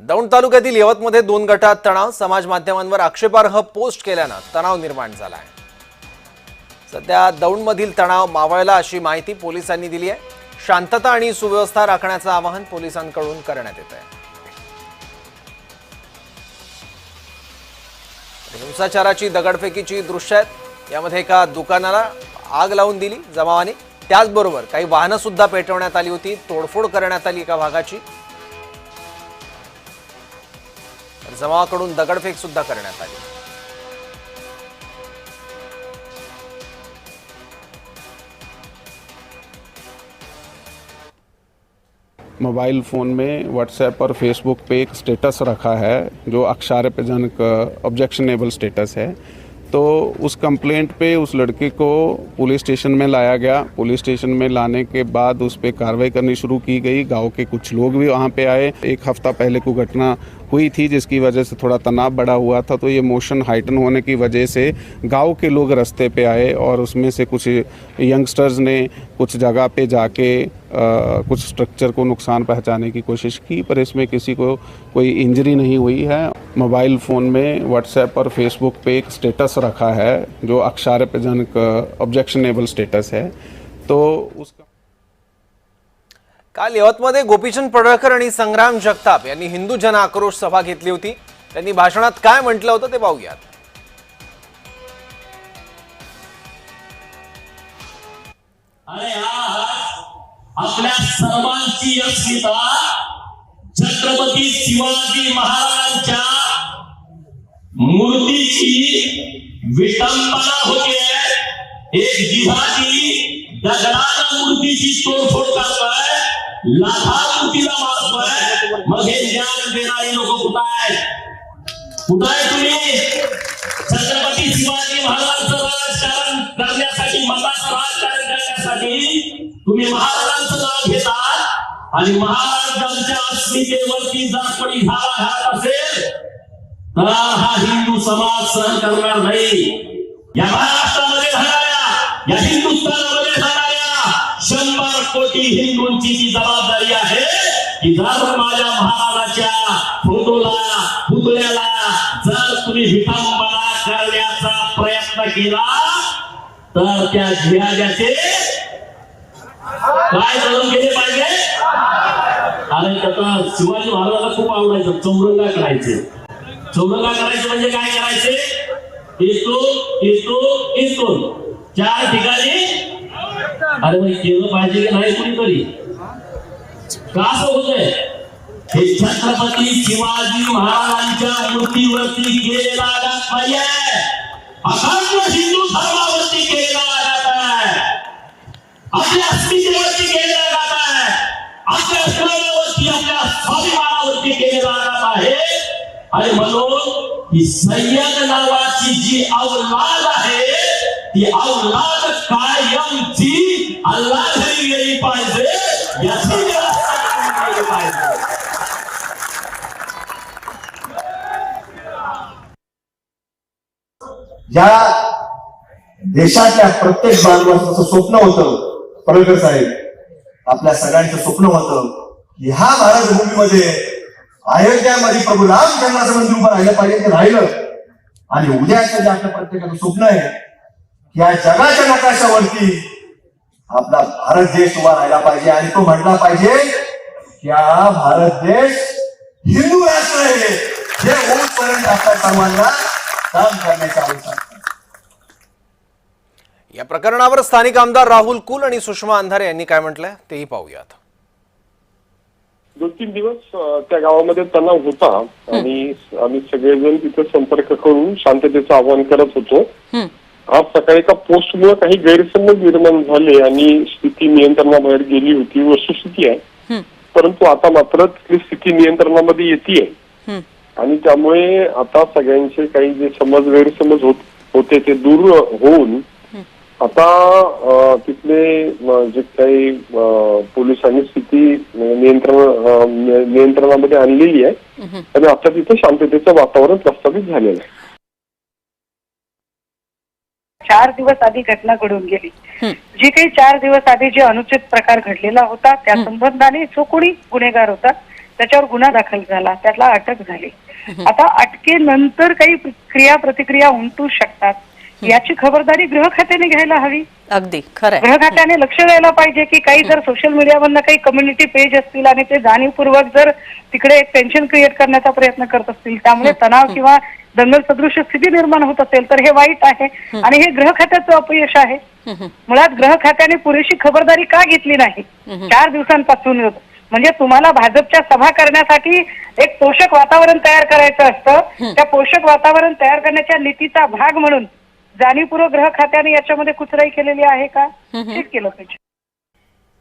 दौंड तालुक्यातील यवतमध्ये दोन गटात तणाव, समाज माध्यमांवर आक्षेपार्ह पोस्ट केल्यानं तणाव निर्माण झाला आहे। सध्या दौंडमधील तणाव मावळला अशी माहिती पोलिसांनी दिली आहे। शांतता आणि सुव्यवस्था राखण्याचं आवाहन पोलिसांकडून करण्यात येत आहे। हिंसाचाराची दगडफेकीची दृश्य आहेत। यामध्ये एका दुकानाला आग लावून दिली जमावाने, त्याचबरोबर काही वाहनं सुद्धा पेटवण्यात आली होती, तोडफोड करण्यात आली एका भागाची। जमावाकडून दगडफेक सुद्धा करण्यात आली। मोबाइल फ़ोन में व्हाट्सएप और फेसबुक पे एक स्टेटस रखा है जो आक्षेपजनक ऑब्जेक्शनेबल स्टेटस है। तो उस कंप्लेंट पे उस लड़के को पुलिस स्टेशन में लाया गया। पुलिस स्टेशन में लाने के बाद उस पर कार्रवाई करनी शुरू की गई। गांव के कुछ लोग भी वहाँ पे आए। एक हफ्ता पहले को घटना हुई थी जिसकी वजह से थोड़ा तनाव बढ़ा हुआ था, तो ये मोशन हाइटन होने की वजह से गांव के लोग रास्ते पे आए और उसमें से कुछ यंगस्टर्स ने कुछ जगह पे जाके कुछ स्ट्रक्चर को नुकसान पहुंचाने की कोशिश की, पर इसमें किसी को कोई इंजरी नहीं हुई है। मोबाइल फ़ोन में व्हाट्सएप और फेसबुक पे एक स्टेटस रखा है जो आक्षेपजनक ऑब्जेक्शनेबल स्टेटस है। तो उसका काल यवतमध्ये गोपीचंद पडळकर आणि संग्राम जगताप यांनी हिंदू जन आक्रोश सभा घेतली होती। त्यांनी भाषणात काय म्हटलं होतं ते पाहूयात। अरे आपल्या सर्वांची अस्मिता छत्रपती शिवाजी महाराजांच्या मूर्तीची विटंबना होते। एक जिहादी दगडाच्या मूर्तीची तोडफोड करतोय, लाथा मूर्तीला मारतोय। मग हे ज्ञान देणारे लोक कुठं आहेत? तुम्ही छत्रपती शिवाजी महाराजांचं राजकारण करण्यासाठी, मताचं राजकारण करण्यासाठी तुम्ही महाराजांचं नाव घेतात आणि महाराजांच्या अस्मितेवरती जर कोणी घाला घालत असेल तर हा हिंदू समाज सहन करणार नाही। या महाराष्ट्रामध्ये राहणाऱ्या, या हिंदुस्थानामध्ये राहणाऱ्या 100 कोटी हिंदूंची ती जबाबदारी आहे की जर माझ्या महाराजाच्या फोटोला, पुतळ्याला जर तुम्ही विटंबना करण्याचा प्रयत्न केला तर त्या जिहाद्याचे काय करून गेले पाहिजे? अरे त्याचा शिवाजी महाराजांना खूप आवडायचं चौरंगा करायचे। चौरंगा करायचं म्हणजे काय करायचे? इथून 4 ठिकाणी अरे भाई केलं पाहिजे की नाही कुणीतरी? का असं होतंय? हे छत्रपती शिवाजी महाराजांच्या मूर्तीवरती केलेला आघात नाहीये, अखंड हिंदू धर्मावरती केलेला आघात आहे, आपल्या अस्मितेवरती केलेला आघात आहे, आपल्या अस्मितेवरती, आपल्या स्वाभिमानावरती केलेला आघात आहे। आणि म्हणून ही सय्यद नावाची जी औलाद आहे ती औलाद कायमची अल्लाह घरी गेली पाहिजे, याची व्यवस्था केली पाहिजे। या देशाच्या प्रत्येक बांधवाचं स्वप्न होतं, पडळकर साहेब आपल्या सगळ्यांचं स्वप्न होतं की ह्या भारत भूमीमध्ये अयोध्यामध्ये प्रभू रामचंद्राचं मंदिर उभं राहिलं पाहिजे, ते राहिलं। आणि उद्याचं जे आपल्या प्रत्येकाचं स्वप्न आहे की या जगाच्या नकाशावरती आपला भारत देश उभा राहिला पाहिजे आणि तो म्हटला पाहिजे की हा भारत देश हिंदू राष्ट्र आहे, जे होऊपर्यंत आपल्या सर्वांना काम करण्याची आवश्यकता आहे। या प्रकरणावर स्थानिक आमदार राहुल कुल आणि सुषमा अंधारे यांनी काय म्हटलंय तेही पाहूयात। 2-3 दिवस त्या गावामध्ये तणाव होता आणि आम्ही सगळेजण तिथे संपर्क करून शांततेचं आवाहन करत होतो। आज सकाळी एका पोस्टमुळे काही गैरसमज निर्माण झाले आणि स्थिती नियंत्रणाबाहेर गेली होती, वस्तुस्थिती आहे। परंतु आता मात्र तिथली स्थिती नियंत्रणामध्ये येते आणि त्यामुळे आता सगळ्यांचे काही जे गैरसमज होते ते दूर होऊन आता तिथले जे काही पोलिसांनी स्थिती नियंत्रणामध्ये आणलेली आहे आणि आता तिथे शांततेचं वातावरण प्रस्थापित झालेलं आहे। 4 दिवस आधी घटना घडून गेली, जी काही 4 दिवस आधी जे अनुचित प्रकार घडलेला होता त्या संबंधाने जो कोणी गुन्हेगार होता त्याच्यावर गुन्हा दाखल झाला, त्यातला अटक झाली. आता अटकेनंतर काही क्रिया प्रतिक्रिया उमटू शकतात, याची खबरदारी गृह खात्याने घ्यायला हवी. अगदी खरंय. गृह खात्याने लक्ष द्यायला पाहिजे की काही जर सोशल मीडियावरनं काही कम्युनिटी पेज असतील आणि ते जाणीवपूर्वक जर तिकडे एक टेन्शन क्रिएट करण्याचा प्रयत्न करत असतील, त्यामुळे तणाव किंवा दंगल सदृश स्थिती निर्माण होत असेल तर हे वाईट आहे आणि हे गृह खात्याचं अपयश आहे. मुळात गृह खात्याने पुरेशी खबरदारी का घेतली नाही 4 दिवसांपासून? म्हणजे तुम्हाला भाजपच्या सभा करण्यासाठी एक पोषक वातावरण तयार करायचं असतं, त्या पोषक वातावरण तयार करण्याच्या नीतीचा भाग म्हणून जाणीवपूर्वक गृह खात्याने याच्यामध्ये कुचराई केलेली आहे का? हेच केलं पाहिजे.